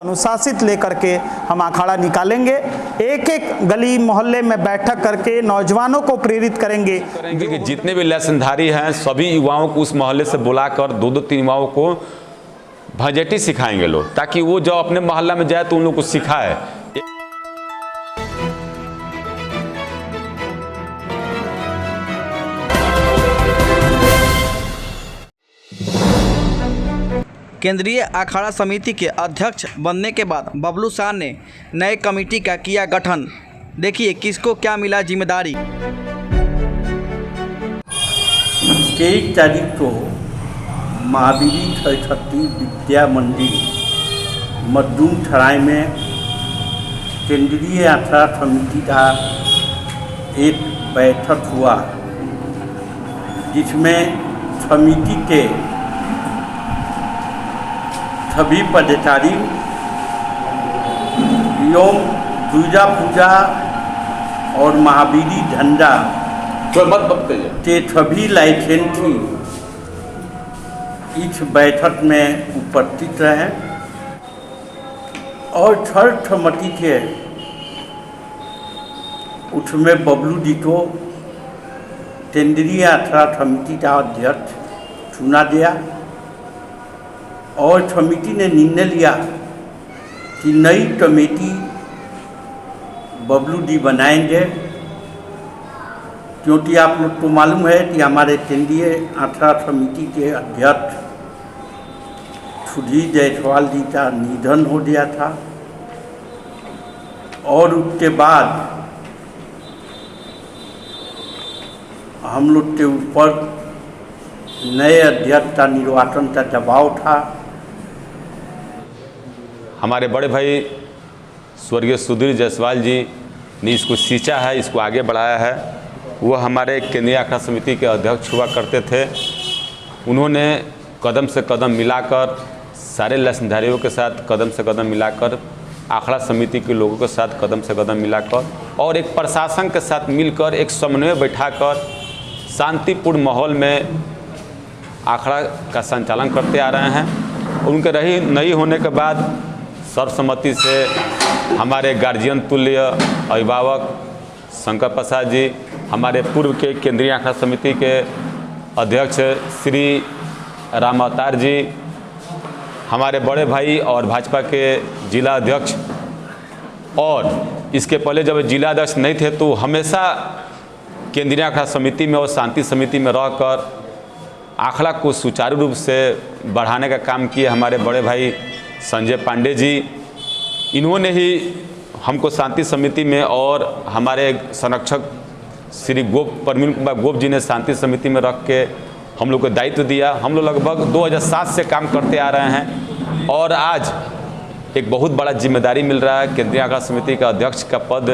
अनुशासित लेकर के हम अखाड़ा निकालेंगे। एक एक गली मोहल्ले में बैठक करके नौजवानों को प्रेरित करेंगे कि जितने भी लाइसेंसधारी हैं सभी युवाओं को उस मोहल्ले से बुलाकर 2-2-3 युवाओं को भजटी सिखाएंगे लोग, ताकि वो जब अपने मोहल्ला में जाए तो उन लोग को सिखाए। केंद्रीय अखाड़ा समिति के अध्यक्ष बनने के बाद बबलू शाह ने नए कमेटी का किया गठन। देखिए किसको क्या मिला जिम्मेदारी। 23 तारीख को महावीरी सरस्वती विद्या मंदिर मखदूम सराय में केंद्रीय अखाड़ा समिति का एक बैठक हुआ, जिसमें समिति के सभी पदाधिकारी एवं दुर्गा पूजा और महावीरी झंडा के सभी लाइसेंसी इस बैठक में उपस्थित रहे और सर्वसम्मति से उसमें बबलू जी को केंद्रीय अखाड़ा समिति का अध्यक्ष चुना गया और समिति ने निर्णय लिया कि नई कमेटी बबलू जी बनाएंगे, क्योंकि आप लोग को मालूम है कि हमारे केंद्रीय अखाड़ा समिति के अध्यक्ष सुधीर जायसवाल जी का निधन हो गया था और उसके बाद हम लोग के ऊपर नए अध्यक्ष का निर्वाचन का दबाव था। हमारे बड़े भाई स्वर्गीय सुधीर जायसवाल जी ने इसको सींचा है, इसको आगे बढ़ाया है। वो हमारे केंद्रीय अखाड़ा समिति के अध्यक्ष हुआ करते थे। उन्होंने कदम से कदम मिलाकर सारे लाइसेंसधारियों के साथ कदम से कदम मिलाकर, अखाड़ा समिति के लोगों के साथ कदम से कदम मिलाकर और एक प्रशासन के साथ मिलकर एक समन्वय बैठाकर शांतिपूर्ण माहौल में अखाड़ा का संचालन करते आ रहे हैं। उनके नहीं होने के बाद सर्वसम्मति से हमारे गार्जियन तुल्य अभिभावक शंकर प्रसाद जी, हमारे पूर्व के केंद्रीय अखाड़ा समिति के अध्यक्ष श्री राम अवतार जी, हमारे बड़े भाई और भाजपा के जिला अध्यक्ष, और इसके पहले जब जिला अध्यक्ष नहीं थे तो हमेशा केंद्रीय अखाड़ा समिति में और शांति समिति में रहकर अखाड़ा को सुचारू रूप से बढ़ाने का काम किए हमारे बड़े भाई संजय पांडे जी। इन्होंने ही हमको शांति समिति में और हमारे संरक्षक श्री प्रवीण कुमार गोप जी ने शांति समिति में रख के हम लोग को दायित्व दिया। हम लोग लगभग 2007 से काम करते आ रहे हैं और आज एक बहुत बड़ा जिम्मेदारी मिल रहा है। केंद्रीय अखाड़ा समिति का अध्यक्ष का पद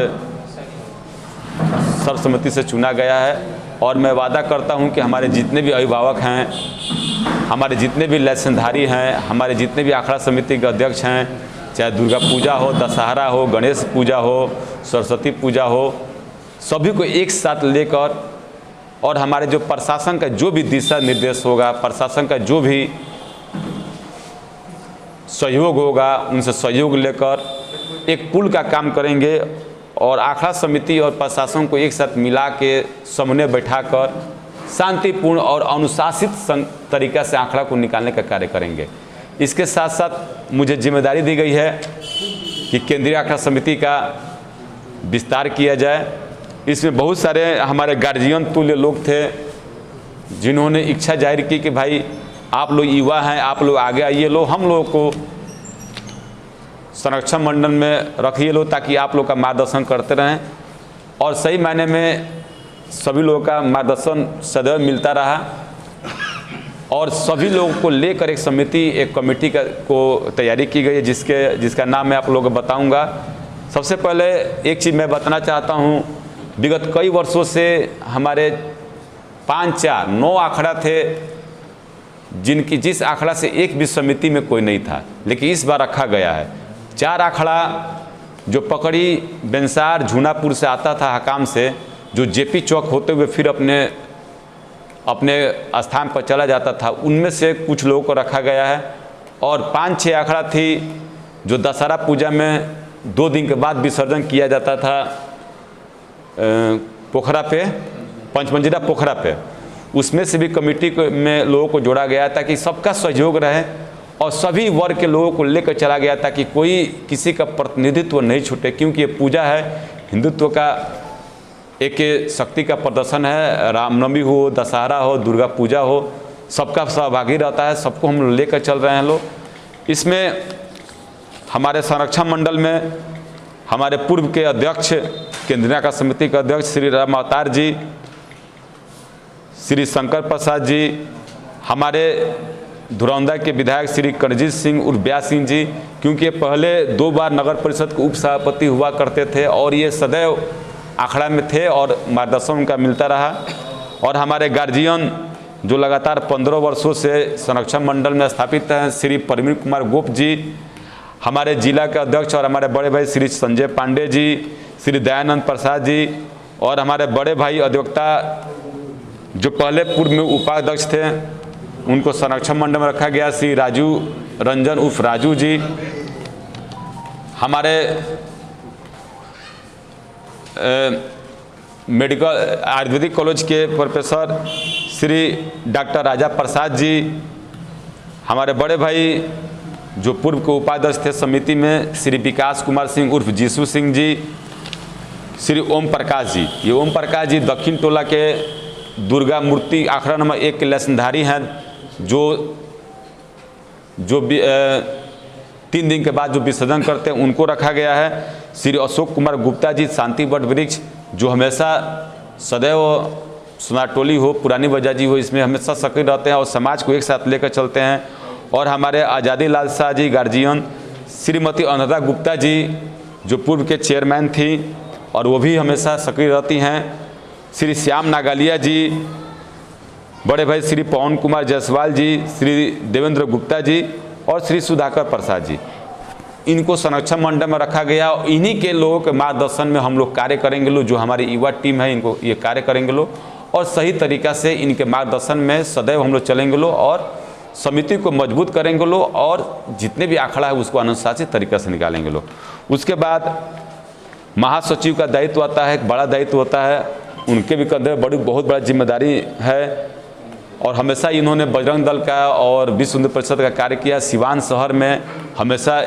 सर्वसम्मति से चुना गया है और मैं वादा करता हूं कि हमारे जितने भी अभिभावक हैं, हमारे जितने भी लाइसेंसधारी हैं, हमारे जितने भी अखाड़ा समिति के अध्यक्ष हैं, चाहे दुर्गा पूजा हो, दशहरा हो, गणेश पूजा हो, सरस्वती पूजा हो, सभी को एक साथ लेकर और हमारे जो प्रशासन का जो भी दिशा निर्देश होगा, प्रशासन का जो भी सहयोग होगा, उनसे सहयोग लेकर एक पुल का काम करेंगे और अखाड़ा समिति और प्रशासन को एक साथ मिला के समन्वय बैठाकर शांतिपूर्ण और अनुशासित तरीक़ा से अखाड़ा को निकालने का कार्य करेंगे। इसके साथ साथ मुझे जिम्मेदारी दी गई है कि केंद्रीय अखाड़ा समिति का विस्तार किया जाए। इसमें बहुत सारे हमारे गार्जियन तुल्य लोग थे जिन्होंने इच्छा जाहिर की कि भाई आप लोग युवा हैं, आप लोग आगे आइए लो, हम लोगों को संरक्षण मंडल में रखिए लो ताकि आप लोग का मार्गदर्शन करते रहें। और सही मायने में सभी लोगों का मार्गदर्शन सदैव मिलता रहा और सभी लोगों को लेकर एक समिति, एक कमेटी को तैयारी की गई है जिसका नाम मैं आप लोगों को बताऊंगा। सबसे पहले एक चीज़ मैं बताना चाहता हूं, विगत कई वर्षों से हमारे 5-4-9 अखाड़ा थे जिस अखाड़ा से एक भी समिति में कोई नहीं था, लेकिन इस बार रखा गया है। 4 अखाड़ा जो पकड़ी बेंसार झूनापुर से आता था हकाम से, जो जेपी चौक होते हुए फिर अपने स्थान पर चला जाता था, उनमें से कुछ लोगों को रखा गया है। और 5-6 अखाड़ा थी जो दशहरा पूजा में 2 दिन के बाद विसर्जन किया जाता था पोखरा पे, पंचमंजिला पोखरा पे, उसमें से भी कमेटी में लोगों को जोड़ा गया ताकि सबका सहयोग रहे और सभी वर्ग के लोगों को लेकर चला गया ताकि कोई किसी का प्रतिनिधित्व नहीं छूटे, क्योंकि ये पूजा है हिंदुत्व का एक शक्ति का प्रदर्शन है। रामनवमी हो, दशहरा हो, दुर्गा पूजा हो, सबका सहभागी रहता है, सबको हम लोग लेकर चल रहे हैं लोग। इसमें हमारे संरक्षण मंडल में हमारे पूर्व के अध्यक्ष, केंद्रीय आखड़ा समिति के अध्यक्ष श्री राम अवतार जी, श्री शंकर प्रसाद जी, हमारे धुरौंदा के विधायक श्री करणजीत सिंह उर्फ ब्यास सिंह जी, क्योंकि ये पहले 2 बार नगर परिषद के उप सभापति हुआ करते थे और ये सदैव अखाड़ा में थे और मार्गदर्शन उनका मिलता रहा। और हमारे गार्जियन जो लगातार 15 वर्षों से संरक्षण मंडल में स्थापित हैं, श्री परवीन कुमार गोप जी, हमारे जिला के अध्यक्ष और हमारे बड़े भाई श्री संजय पांडे जी, श्री दयानंद प्रसाद जी, और हमारे बड़े भाई अधिवक्ता जो पहले पूर्व में उपाध्यक्ष थे उनको संरक्षण मंडल में रखा गया, श्री राजू रंजन उर्फ राजू जी, हमारे मेडिकल आयुर्वेदिक कॉलेज के प्रोफेसर श्री डॉक्टर राजा प्रसाद जी, हमारे बड़े भाई जो पूर्व के उपाध्यक्ष थे समिति में श्री विकास कुमार सिंह उर्फ जीसू सिंह जी, श्री ओम प्रकाश जी। ये ओम प्रकाश जी दक्षिण टोला के दुर्गा मूर्ति आखड़ा नंबर 1 के लसनधारी हैं, जो 3 दिन के बाद जो विसर्जन करते हैं उनको रखा गया है। श्री अशोक कुमार गुप्ता जी शांति वट वृक्ष, जो हमेशा सदैव सोनाटोली हो, पुरानी बाजार जी हो, इसमें हमेशा सक्रिय रहते हैं और समाज को एक साथ लेकर चलते हैं। और हमारे आज़ादी लाल शाह जी गार्जियन, श्रीमती अनुराधा गुप्ता जी जो पूर्व के चेयरमैन थी और वो भी हमेशा सक्रिय रहती हैं, श्री श्याम नागालिया जी, बड़े भाई श्री पवन कुमार जायसवाल जी, श्री देवेंद्र गुप्ता जी और श्री सुधाकर प्रसाद जी, इनको संरक्षण मंडल में रखा गया। और इन्हीं के लोगों के मार्गदर्शन में हम लोग कार्य करेंगे लोग, जो हमारी युवा टीम है इनको ये कार्य करेंगे लोग और सही तरीक़ा से इनके मार्गदर्शन में सदैव हम लोग चलेंगे लोग और समिति को मजबूत करेंगे लोग और जितने भी आखड़ा है उसको अनुशासित तरीक़ा से निकालेंगे लोग। उसके बाद महासचिव का दायित्व आता है, एक बड़ा दायित्व होता है, उनके भी कंधे बहुत बड़ा जिम्मेदारी है और हमेशा इन्होंने बजरंग दल का और विश्व हिंदू परिषद का कार्य किया। सिवान शहर में हमेशा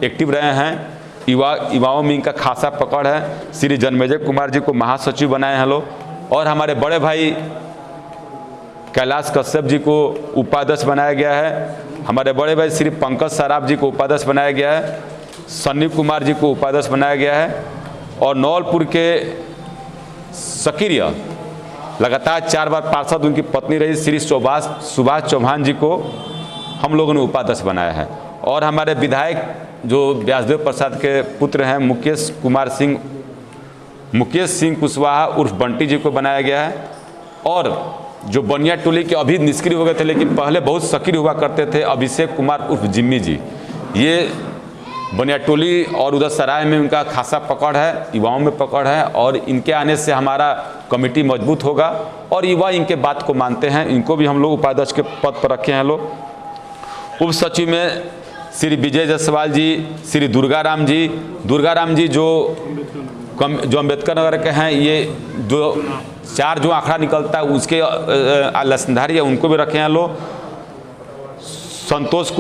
एक्टिव रहे हैं, युवाओं में इनका खासा पकड़ है। श्री जन्मेजय कुमार जी को महासचिव बनाए हैं लोग और हमारे बड़े भाई कैलाश कश्यप जी को उपाध्यक्ष बनाया गया है। हमारे बड़े भाई श्री पंकज सराफ जी को उपाध्यक्ष बनाया गया है, सन्नी कुमार जी को उपाध्यक्ष बनाया गया है और नौलपुर के सक्रिय लगातार 4 बार पार्षद उनकी पत्नी रही श्री सुभाष चौहान जी को हम लोगों ने उपाध्यक्ष बनाया है। और हमारे विधायक जो व्यासदेव प्रसाद के पुत्र हैं मुकेश सिंह कुशवाहा उर्फ बंटी जी को बनाया गया है। और जो बनिया टोली के अभी निष्क्रिय हो गए थे लेकिन पहले बहुत सक्रिय हुआ करते थे, अभिषेक कुमार उर्फ जिम्मी जी, ये बनिया टोली और उधर सराय में उनका खासा पकड़ है, युवाओं में पकड़ है और इनके आने से हमारा कमेटी मजबूत होगा और युवा इनके बात को मानते हैं। इनको भी हम लोग उपाध्यक्ष के पद पर रखे हैं लोग। उप सचिव में श्री विजय जायसवाल जी, श्री दुर्गाराम जी जो अम्बेडकर नगर के हैं, ये जो 4 जो आंकड़ा निकलता है उसके लसनधारी है, उनको भी रखे हैं लोग। संतोष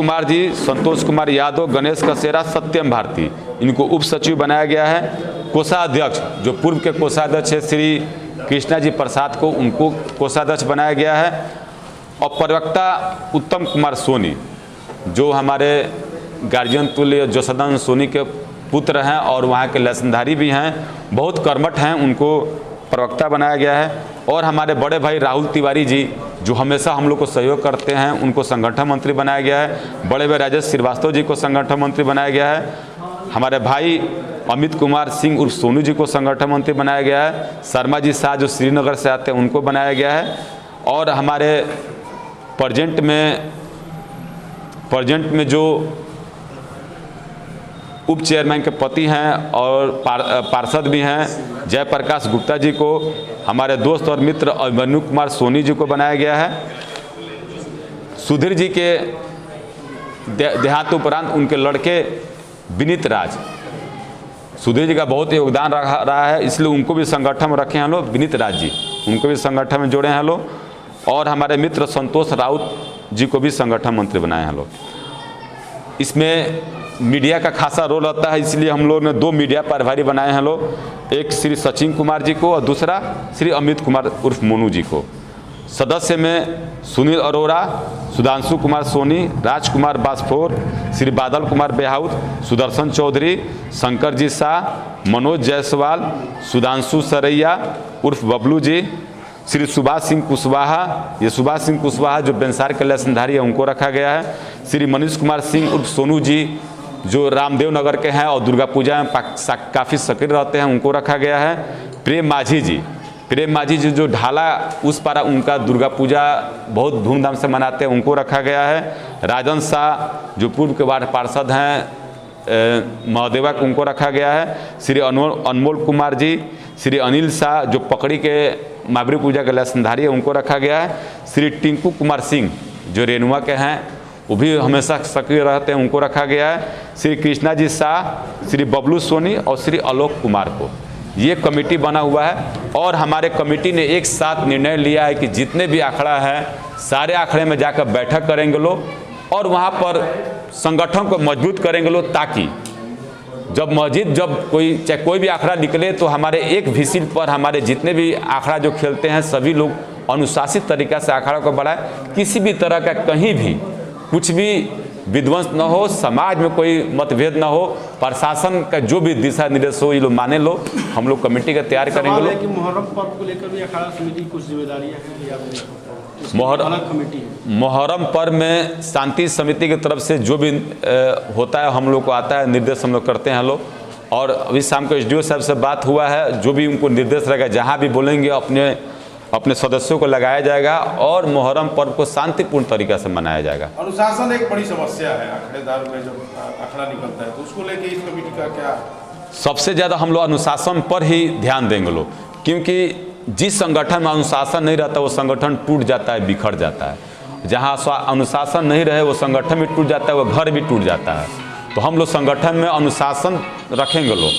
कुमार यादव, गणेश कसेरा, सत्यम भारती, इनको उप सचिव बनाया गया है। कोषाध्यक्ष जो पूर्व के कोषाध्यक्ष है श्री कृष्णा जी प्रसाद को, उनको कोषाध्यक्ष बनाया गया है। और प्रवक्ता उत्तम कुमार सोनी जो हमारे गार्जियन तुल्य जसोदानंद सोनी के पुत्र हैं और वहाँ के लसनधारी भी हैं, बहुत कर्मठ हैं, उनको प्रवक्ता बनाया गया है। और हमारे बड़े भाई राहुल तिवारी जी जो हमेशा हम लोग को सहयोग करते हैं, उनको संगठन मंत्री बनाया गया है। बड़े भाई राजेश श्रीवास्तव जी को संगठन मंत्री बनाया गया है। हमारे भाई अमित कुमार सिंह उर्फ सोनू जी को संगठन मंत्री बनाया गया है। शर्मा जी शाह जो श्रीनगर से आते हैं उनको बनाया गया है। और हमारे प्रेजेंट में जो उप चेयरमैन के पति हैं और पार्षद भी हैं, जयप्रकाश गुप्ता जी को हमारे दोस्त और मित्र अभिमन्यु कुमार सोनी जी को बनाया गया है। सुधीर जी के देहांत उपरांत उनके लड़के विनीत राज। सुधीर जी का बहुत योगदान रहा है, इसलिए उनको भी संगठन में रखे हैं लोग। विनीत राज जी उनको भी संगठन में जोड़े हैं लोग, और हमारे मित्र संतोष राउत जी को भी संगठन मंत्री बनाए हैं लोग। इसमें मीडिया का खासा रोल रहता है, इसलिए हम लोग ने 2 मीडिया प्रभारी बनाए हैं लोग, एक श्री सचिन कुमार जी को और दूसरा श्री अमित कुमार उर्फ मोनू जी को। सदस्य में सुनील अरोड़ा, सुधांशु कुमार सोनी, राजकुमार बासफोर, श्री बादल कुमार बेहाउत, सुदर्शन चौधरी, शंकर जी शाह, मनोज जायसवाल, सुधांशु सरैया उर्फ बबलू जी, श्री सुभाष सिंह कुशवाहा, ये सुभाष सिंह कुशवाहा जो बेंसार के लाइसेंसधारी है उनको रखा गया है, श्री मनीष कुमार सिंह उर्फ सोनू जी जो रामदेव नगर के हैं और दुर्गा पूजा में काफ़ी सक्रिय रहते हैं उनको रखा गया है। प्रेम माझी जी जो ढाला उस पारा उनका दुर्गा पूजा बहुत धूमधाम से मनाते हैं उनको रखा गया है। राजन शाह जो पूर्व के वार्ड पार्षद हैं महादेवा को उनको रखा गया है। श्री अनमोल कुमार जी, श्री अनिल शाह जो पकड़ी के महावीर पूजा के लाइसेंसधारी है उनको रखा गया है। श्री टिंकू कुमार सिंह जो रेनुआ के हैं वो भी हमेशा सक्रिय रहते हैं उनको रखा गया है। श्री कृष्णा जी शाह, श्री बबलू सोनी और श्री आलोक कुमार को ये कमेटी बना हुआ है। और हमारे कमेटी ने एक साथ निर्णय लिया है कि जितने भी अखाड़ा है सारे अखाड़े में जाकर बैठक करेंगे लोग और वहाँ पर संगठन को मजबूत करेंगे लोग, ताकि जब कोई भी अखाड़ा निकले तो हमारे एक विषय पर हमारे जितने भी अखाड़ा जो खेलते हैं सभी लोग अनुशासित तरीका से अखाड़ा को बढ़ाए, किसी भी तरह का कहीं भी कुछ भी विध्वंस न हो, समाज में कोई मतभेद न हो, प्रशासन का जो भी दिशा निर्देश हो ये लोग माने लो। हम लोग कमेटी का तैयार करेंगे लोग। कि मुहर्रम पर्व को लेकर भी अखाड़ा समिति कुछ जिम्मेदारियां हैं या मुहर्रम पर्व में शांति समिति की तरफ से जो भी होता है हम लोग को आता है, निर्देश हम लोग करते हैं लोग। और अभी शाम को SDO साहब से बात हुआ है, जो भी उनको निर्देश रहेगा जहाँ भी बोलेंगे अपने सदस्यों को लगाया जाएगा और मुहर्रम पर्व को शांतिपूर्ण तरीका से मनाया जाएगा। अनुशासन एक बड़ी समस्या है अखाड़ेदार में, जब अखाड़ा निकलता है तो उसको लेके इस कमेटी का क्या? सबसे ज़्यादा हम लोग अनुशासन पर ही ध्यान देंगे लोग, क्योंकि जिस संगठन में अनुशासन नहीं रहता वो संगठन टूट जाता है, बिखर जाता है। जहाँ अनुशासन नहीं रहे वो संगठन भी टूट जाता है, वो घर भी टूट जाता है। तो हम लोग संगठन में अनुशासन रखेंगे लोग,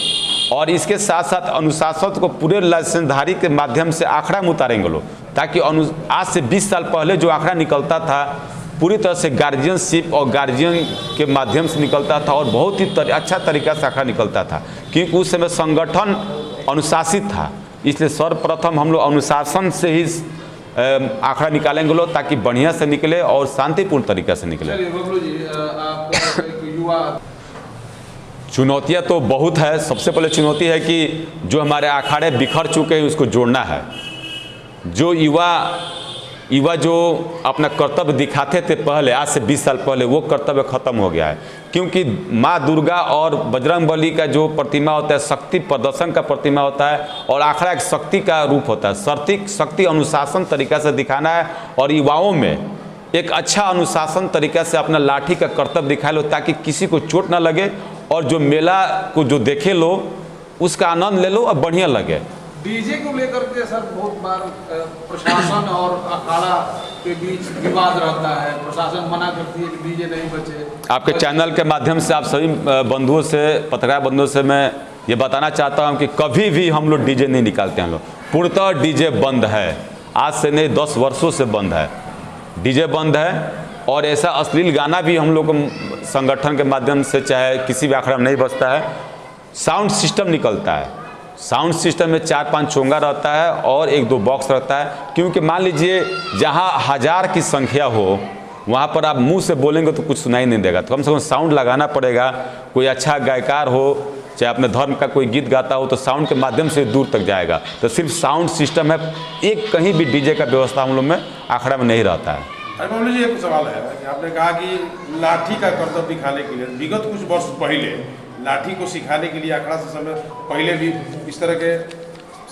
और इसके साथ साथ अनुशासन को पूरे लाइसेंसधारी के माध्यम से अखाड़ा में उतारेंगे लोग, ताकि आज से 20 साल पहले जो अखाड़ा निकलता था पूरी तरह से गार्जियनशिप और गार्जियन के माध्यम से निकलता था और बहुत ही अच्छा तरीका से अखाड़ा निकलता था, क्योंकि उस समय संगठन अनुशासित था। इसलिए सर्वप्रथम हम लोग अनुशासन से ही अखाड़ा निकालेंगे लोग, ताकि बढ़िया से निकले और शांतिपूर्ण तरीका से निकले। चुनौतियाँ तो बहुत है। सबसे पहले चुनौती है कि जो हमारे अखाड़े बिखर चुके हैं उसको जोड़ना है। जो युवा जो अपना कर्तव्य दिखाते थे पहले, आज से 20 साल पहले, वो कर्तव्य खत्म हो गया है, क्योंकि माँ दुर्गा और बजरंगबली का जो प्रतिमा होता है शक्ति प्रदर्शन का प्रतिमा होता है और अखाड़ा एक शक्ति का रूप होता है। शक्ति अनुशासन तरीका से दिखाना है और युवाओं में एक अच्छा अनुशासन तरीका से अपना लाठी का कर्तव्य दिखा लो, ताकि किसी को चोट ना लगे और जो मेला को जो देखे लो उसका आनंद ले लो और बढ़िया लगे। डीजे को लेकर के सर बहुत बार प्रशासन और अखाड़ा के बीच विवाद रहता है, प्रशासन मना करती है कि डीजे नहीं बचे। आपके चैनल के माध्यम से आप सभी बंधुओं से, पत्रकार बंधुओं से मैं ये बताना चाहता हूँ कि कभी भी हम लोग डीजे नहीं निकालते हैं। लोग पूर्णतः डीजे बंद है, आज से नहीं 10 वर्षों से बंद है, डीजे बंद है। और ऐसा अश्लील गाना भी हम लोग संगठन के माध्यम से चाहे किसी भी अखाड़ा में नहीं बजता है। साउंड सिस्टम निकलता है, साउंड सिस्टम में 4-5 चोंगा रहता है और 1-2 बॉक्स रहता है, क्योंकि मान लीजिए जहाँ 1000 की संख्या हो वहाँ पर आप मुंह से बोलेंगे तो कुछ सुनाई नहीं देगा, तो कम से कम साउंड लगाना पड़ेगा। कोई अच्छा गायकार हो, चाहे अपने धर्म का कोई गीत गाता हो, तो साउंड के माध्यम से दूर तक जाएगा। तो सिर्फ साउंड सिस्टम है, एक कहीं भी डीजे का व्यवस्था हम लोग में अखाड़ा में नहीं रहता है। अरे बबलू जी, एक सवाल है कि आपने कहा कि लाठी का कर्तव्य दिखाने के लिए विगत कुछ वर्ष पहले लाठी को सिखाने के लिए अखाड़ा से समय पहले भी इस तरह के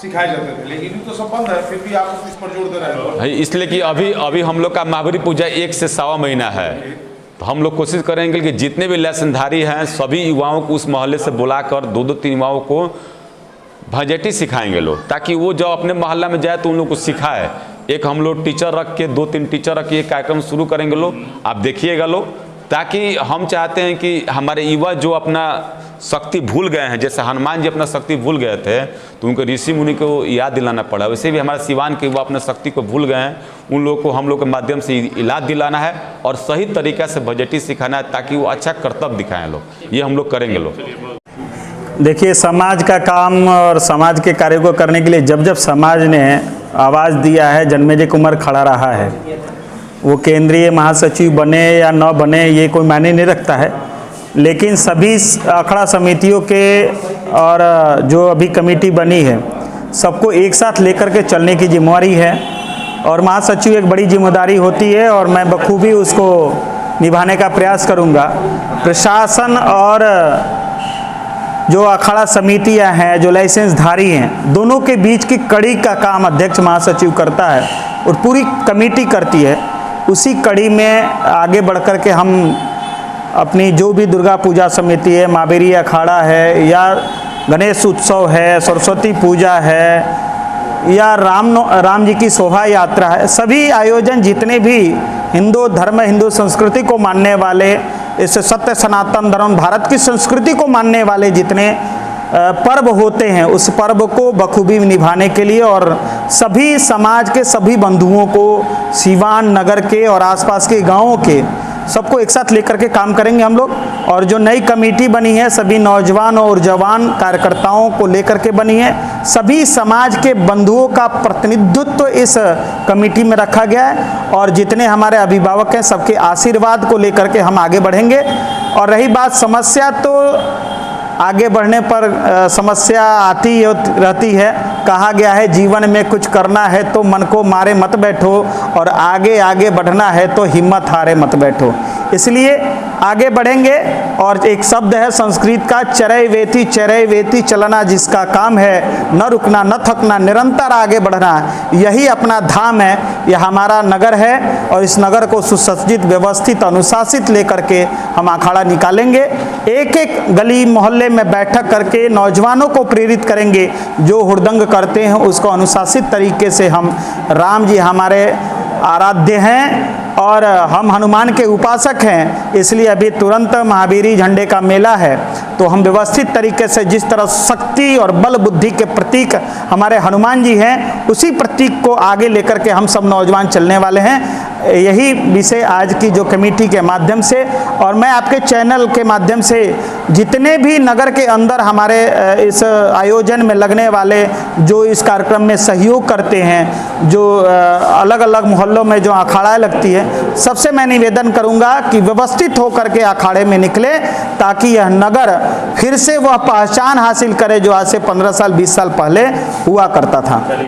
सिखाए जाते थे, लेकिन तो सब बंद है, फिर भी आप इस पर जोर दे रहे हैं। भाई इसलिए कि अभी हम लोग का महावीर पूजा 1 से 1.25 महीना है, तो हम लोग कोशिश करेंगे कि जितने भी लाइसेंसधारी हैं सभी युवाओं को उस मोहल्ले से बुलाकर 2-3 युवाओं को भजटी सिखाएंगे लोग, ताकि वो जब अपने मोहल्ला में जाए तो उन लोग को सिखाए। एक हम लोग टीचर रख के 2-3 टीचर रख के एक कार्यक्रम शुरू करेंगे लोग, आप देखिएगा लोग। ताकि हम चाहते हैं कि हमारे युवा जो अपना शक्ति भूल गए हैं, जैसे हनुमान जी अपना शक्ति भूल गए थे तो उनको ऋषि मुनि को याद दिलाना पड़ा, वैसे भी हमारे सिवान के युवा अपना शक्ति को भूल गए हैं, उन लोगों को हम लोग के माध्यम से इलाज दिलाना है और सही तरीक़ा से बजटी सिखाना है ताकि वो अच्छा कर्तव्य दिखाएं लोग। ये हम लोग करेंगे लोग। देखिए, समाज का काम और समाज के कार्य को करने के लिए जब जब समाज ने आवाज़ दिया है, जन्मेजय कुमार खड़ा रहा है। वो केंद्रीय महासचिव बने या न बने ये कोई मायने नहीं रखता है, लेकिन सभी अखाड़ा समितियों के और जो अभी कमेटी बनी है सबको एक साथ लेकर के चलने की जिम्मेवारी है और महासचिव एक बड़ी जिम्मेदारी होती है और मैं बखूबी उसको निभाने का प्रयास करूंगा। प्रशासन और जो अखाड़ा समितियां हैं, जो लाइसेंसधारी हैं, दोनों के बीच की कड़ी का काम अध्यक्ष महासचिव करता है और पूरी कमेटी करती है। उसी कड़ी में आगे बढ़ कर के हम अपनी जो भी दुर्गा पूजा समिति है, महावीरी अखाड़ा है या गणेश उत्सव है, सरस्वती पूजा है या राम जी की शोभा यात्रा है, सभी आयोजन जितने भी हिंदू धर्म, हिंदू संस्कृति को मानने वाले, इस सत्य सनातन धर्म भारत की संस्कृति को मानने वाले जितने पर्व होते हैं, उस पर्व को बखूबी निभाने के लिए और सभी समाज के सभी बंधुओं को, सिवान नगर के और आसपास के गांवों के सबको एक साथ लेकर के काम करेंगे हम लोग। और जो नई कमेटी बनी है सभी नौजवान और जवान कार्यकर्ताओं को लेकर के बनी है, सभी समाज के बंधुओं का प्रतिनिधित्व इस कमेटी में रखा गया है और जितने हमारे अभिभावक हैं सबके आशीर्वाद को लेकर के हम आगे बढ़ेंगे। और रही बात समस्या, तो आगे बढ़ने पर समस्या आती रहती है। कहा गया है जीवन में कुछ करना है तो मन को मारे मत बैठो और आगे आगे बढ़ना है तो हिम्मत हारे मत बैठो। इसलिए आगे बढ़ेंगे और एक शब्द है संस्कृत का, चरय वेति चलना, जिसका काम है न रुकना न थकना, निरंतर आगे बढ़ना। यही अपना धाम है, यह हमारा नगर है और इस नगर को सुसज्जित, व्यवस्थित, अनुशासित लेकर के हम अखाड़ा निकालेंगे। एक एक गली मोहल्ले में बैठक करके नौजवानों को प्रेरित करेंगे, जो हुड़दंग करते हैं उसको अनुशासित तरीके से हम, राम जी हमारे आराध्य हैं और हम हनुमान के उपासक हैं, इसलिए अभी तुरंत महावीरी झंडे का मेला है तो हम व्यवस्थित तरीके से जिस तरह शक्ति और बल बुद्धि के प्रतीक हमारे हनुमान जी हैं, उसी प्रतीक को आगे लेकर के हम सब नौजवान चलने वाले हैं। यही विषय आज की जो कमेटी के माध्यम से और मैं आपके चैनल के माध्यम से जितने भी नगर के अंदर हमारे इस आयोजन में लगने वाले, जो इस कार्यक्रम में सहयोग करते हैं, जो अलग अलग मोहल्लों में जो अखाड़ाएँ लगती है, सबसे मैं निवेदन करूंगा कि व्यवस्थित होकर के अखाड़े में निकले ताकि यह नगर फिर से वह पहचान हासिल करे जो आज से 15 साल 20 साल पहले हुआ करता था।